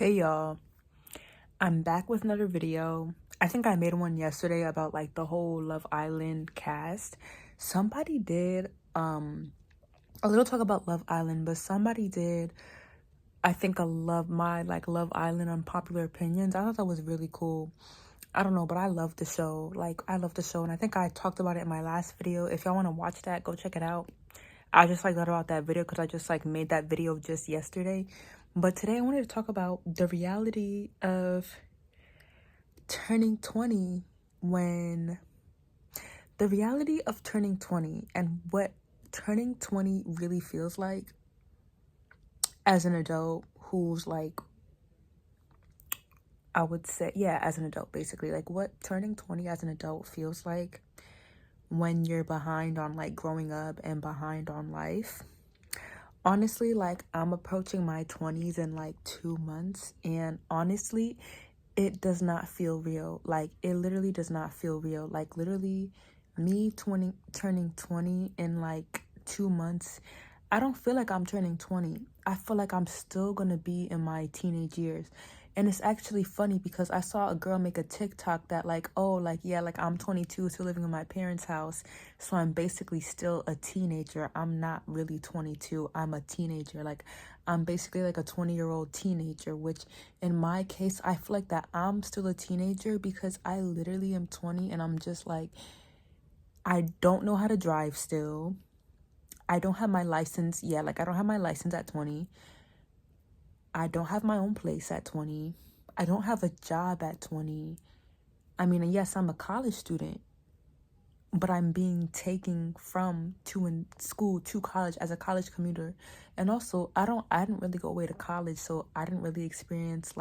Hey y'all, I'm back with another video. I think I made one yesterday about like the whole Love Island cast. Somebody did a little talk about Love Island, but somebody did I think a Love Island unpopular opinions. I thought that was really cool. I don't know, but I love the show. I love the show, and I think I talked about it in my last video. If y'all want to watch that, go check it out. I just thought about that video because I just made that video just yesterday. But today I wanted to talk about the reality of turning 20 when the reality of turning 20 and what turning 20 really feels like as an adult who's I would say, yeah, as an adult, basically, what turning 20 as an adult feels like when you're behind on growing up and behind on life. Honestly, I'm approaching my 20s in 2 months, and honestly, it does not feel real. It literally does not feel real. Literally, me turning 20 in 2 months, I don't feel like I'm turning 20. I feel like I'm still gonna be in my teenage years. And it's actually funny because I saw a girl make a TikTok that I'm 22, still living in my parents' house. So I'm basically still a teenager. I'm not really 22. I'm a teenager. I'm basically a 20-year-old teenager, which in my case, I feel like that I'm still a teenager because I literally am 20 and I'm just I don't know how to drive still. I don't have my license yet. I don't have my license at 20. I don't have my own place at 20. I don't have a job at 20. I mean, yes, I'm a college student, but I'm being taken from to in school to college as a college commuter. And also, I didn't really go away to college, so I didn't really experience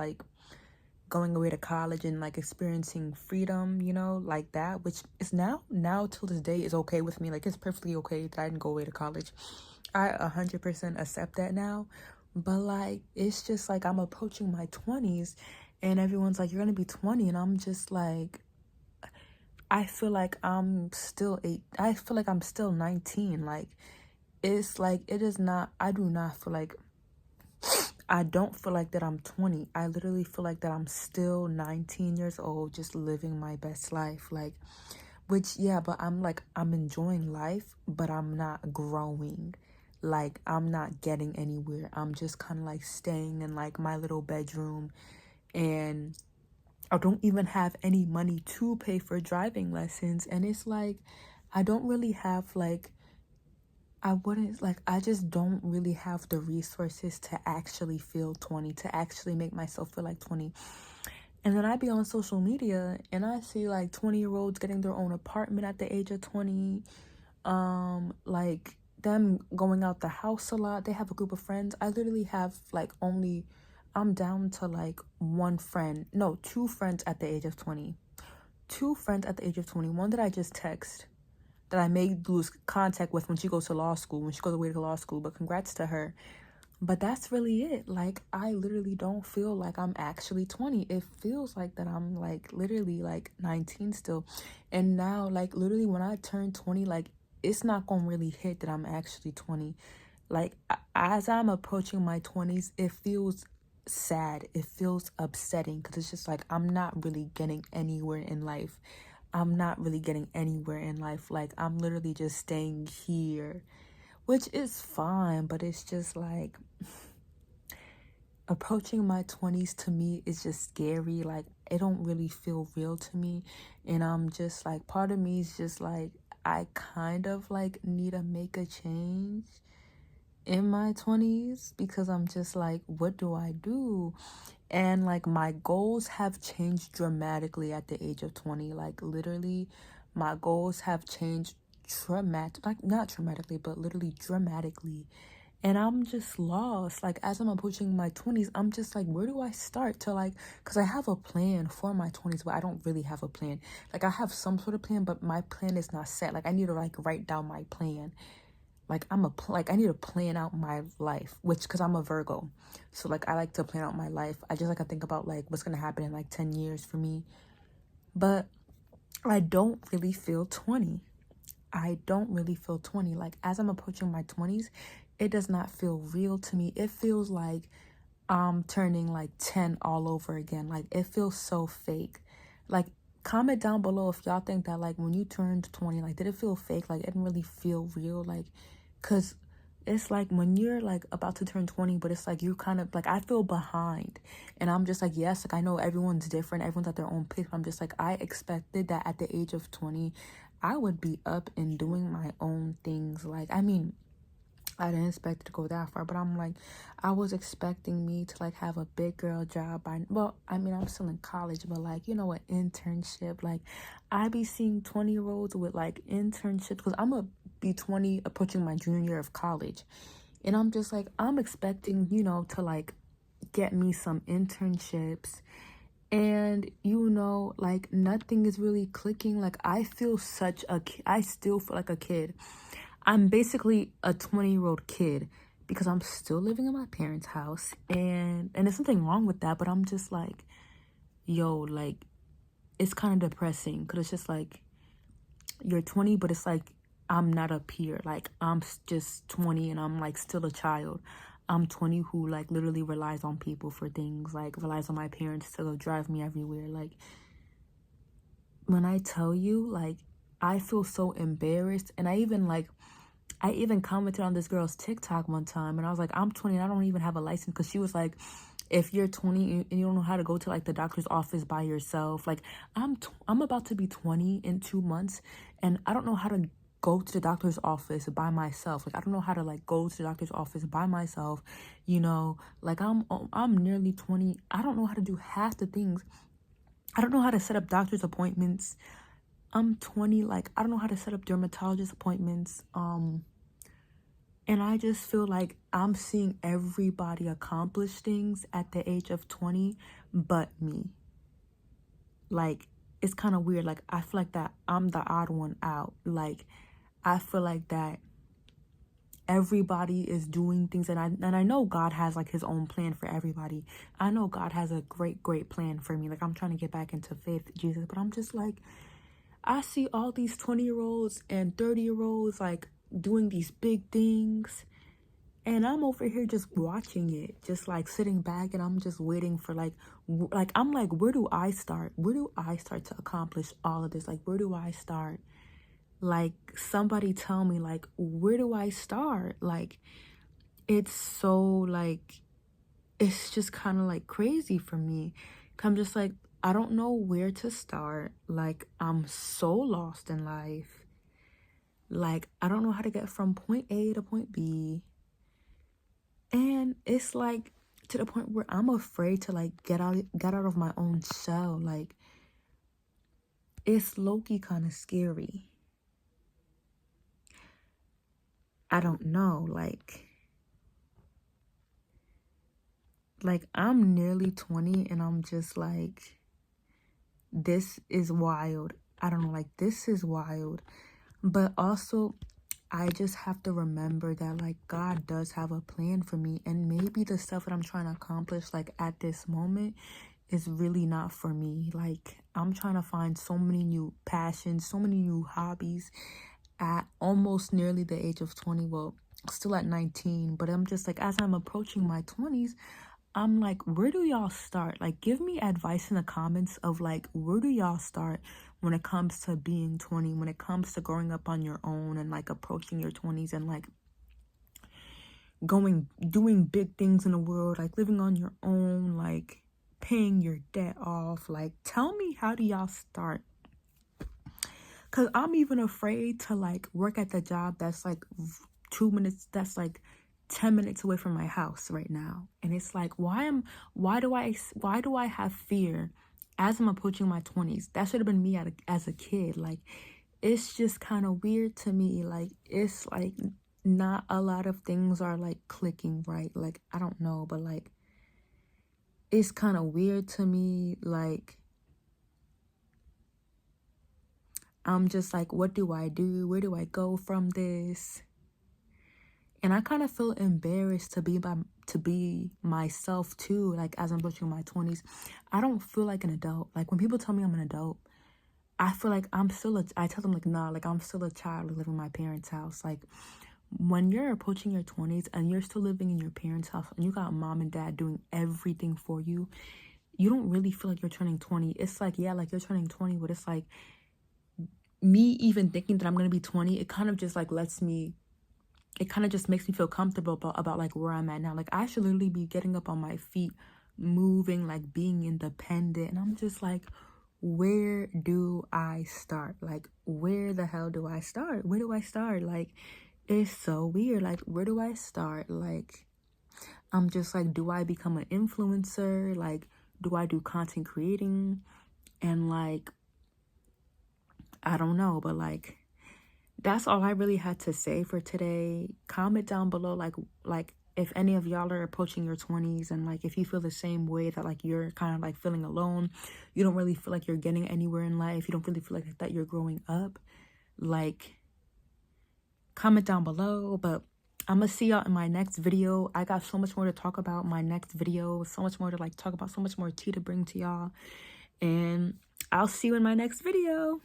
going away to college and experiencing freedom, like that, which is now till this day is okay with me. It's perfectly okay that I didn't go away to college. I 100% accept that now. But it's just I'm approaching my 20s and everyone's you're gonna be 20, and I'm just I feel like I feel like I'm still 19. It's it is not, I do not feel I don't feel like that I'm 20. I literally feel like that I'm still 19 years old, just living my best life. Which, yeah, but I'm enjoying life, but I'm not growing. I'm not getting anywhere. I'm just kind of staying in my little bedroom, and I don't even have any money to pay for driving lessons. And it's I don't really have I just don't really have the resources to actually feel 20, to actually make myself feel like 20. And then I be on social media and I see 20-year-olds getting their own apartment at the age of 20. Them going out the house a lot. They have a group of friends. I literally have I'm down to one friend. No, two friends at the age of 20. Two friends at the age of 20. One that I just text, that I may lose contact with when she goes to law school, when she goes away to law school, but congrats to her. But that's really it. I literally don't feel like I'm actually 20. It feels like that I'm literally 19 still. And now literally when I turn 20, it's not gonna really hit that I'm actually 20. As I'm approaching my 20s, it feels sad. It feels upsetting because it's just I'm not really getting anywhere in life. I'm not really getting anywhere in life. I'm literally just staying here, which is fine, but it's just approaching my 20s to me is just scary. It don't really feel real to me. And I'm just part of me is just I kind of need to make a change in my 20s because I'm just what do I do? And my goals have changed dramatically at the age of 20. Literally my goals have changed not dramatically, but literally dramatically. And I'm just lost. As I'm approaching my 20s, I'm just where do I start to because I have a plan for my 20s, but I don't really have a plan. I have some sort of plan, but my plan is not set. I need to write down my plan. I need to plan out my life, which, because I'm a Virgo, so I like to plan out my life. I just to think about what's gonna happen in 10 years for me. But I don't really feel 20. I don't really feel 20. As I'm approaching my 20s, it does not feel real to me. It feels I'm turning like 10 all over again. Like, it feels so fake. Like, comment down below if y'all think that, like, when you turned 20, like, did it feel fake? Like, it didn't really feel real. Like, because it's like when you're like about to turn 20, but it's like you kind of like, I feel behind. And I'm just like, yes, like I know everyone's different, everyone's at their own pace. I'm just like, I expected that at the age of 20 I would be up and doing my own things. Like, I mean, I didn't expect it to go that far, but I'm like, I was expecting me to like have a big girl job by, well, I mean, I'm still in college, but like, you know, an internship. Like, I be seeing 20-year-olds with like internships, because I'm gonna be 20 approaching my junior year of college. And I'm just like, I'm expecting, you know, to like get me some internships. And, you know, like nothing is really clicking. Like, I feel such a I still feel like a kid. I'm basically a 20-year-old kid because I'm still living in my parents' house, and there's something wrong with that, but I'm just like, yo, like, it's kind of depressing because it's just like, you're 20, but it's like, I'm not up here. Like, I'm just 20 and I'm like still a child. I'm 20 who like literally relies on people for things, like relies on my parents to go drive me everywhere. Like, when I tell you, like, I feel so embarrassed. And I even commented on this girl's TikTok one time, and I was like, I'm 20 and I don't even have a license, because she was like, if you're 20 and you don't know how to go to like the doctor's office by yourself, like, I'm about to be 20 in 2 months, and I don't know how to go to the doctor's office by myself. Like, I don't know how to like go to the doctor's office by myself, you know, like I'm nearly 20. I don't know how to do half the things. I don't know how to set up doctor's appointments. I'm 20, like, I don't know how to set up dermatologist appointments. And I just feel like I'm seeing everybody accomplish things at the age of 20 but me. Like, it's kind of weird. Like, I feel like that I'm the odd one out. Like, I feel like that everybody is doing things, and I know God has like his own plan for everybody. I know God has a great plan for me. Like, I'm trying to get back into faith, Jesus, but I'm just like, I see all these 20-year-olds and 30-year-olds like doing these big things, and I'm over here just watching it, just like sitting back, and I'm just waiting for like I'm like, where do I start? Where do I start to accomplish all of this? Like, where do I start? Like, somebody tell me, like, where do I start? Like, it's so like, it's just kind of like crazy for me. I'm just like, I don't know where to start. Like, I'm so lost in life. Like, I don't know how to get from point A to point B. And it's like to the point where I'm afraid to like get out of my own shell. Like, it's low-key kind of scary. I don't know, like I'm nearly 20 and I'm just like, this is wild. I don't know, like, this is wild. But also, I just have to remember that like God does have a plan for me, and maybe the stuff that I'm trying to accomplish like at this moment is really not for me. Like, I'm trying to find so many new passions, so many new hobbies at almost nearly the age of 20. Well, still at 19, but I'm just like, as I'm approaching my 20s, I'm like, where do y'all start? Like, give me advice in the comments of like, where do y'all start when it comes to being 20, when it comes to growing up on your own and like approaching your 20s and like doing big things in the world, like living on your own, like paying your debt off. Like, tell me, how do y'all start? Because I'm even afraid to like work at the job that's like 2 minutes, that's like 10 minutes away from my house right now. And it's like, why do I have fear as I'm approaching my 20s? That should have been me as a kid. Like, it's just kind of weird to me. Like, it's like not a lot of things are like clicking right. Like, I don't know, but like, it's kind of weird to me. Like, I'm just like, what do I do? Where do I go from this? And I kind of feel embarrassed to be myself too. Like, as I'm approaching my 20s, I don't feel like an adult. Like, when people tell me I'm an adult, I feel like I tell them like, nah, like I'm still a child living in my parents' house. Like, when you're approaching your 20s and you're still living in your parents' house and you got mom and dad doing everything for you, you don't really feel like you're turning 20. It's like, yeah, like you're turning 20, but it's like me even thinking that I'm going to be 20, it kind of just like it kind of just makes me feel comfortable about like where I'm at now. Like I should literally be getting up on my feet, moving, like being independent. And I'm just like, where do I start? Like, where the hell do I start? Where do I start? Like, it's so weird. Like, where do I start? Like, I'm just like, do I become an influencer? Like, do I do content creating? And like, I don't know, but like, that's all I really had to say for today. Comment down below, like if any of y'all are approaching your 20s and like if you feel the same way, that like you're kind of like feeling alone, you don't really feel like you're getting anywhere in life, you don't really feel like that you're growing up, like comment down below. But I'm gonna see y'all in my next video. I got so much more to talk about in my next video, so much more to like talk about, so much more tea to bring to y'all, and I'll see you in my next video.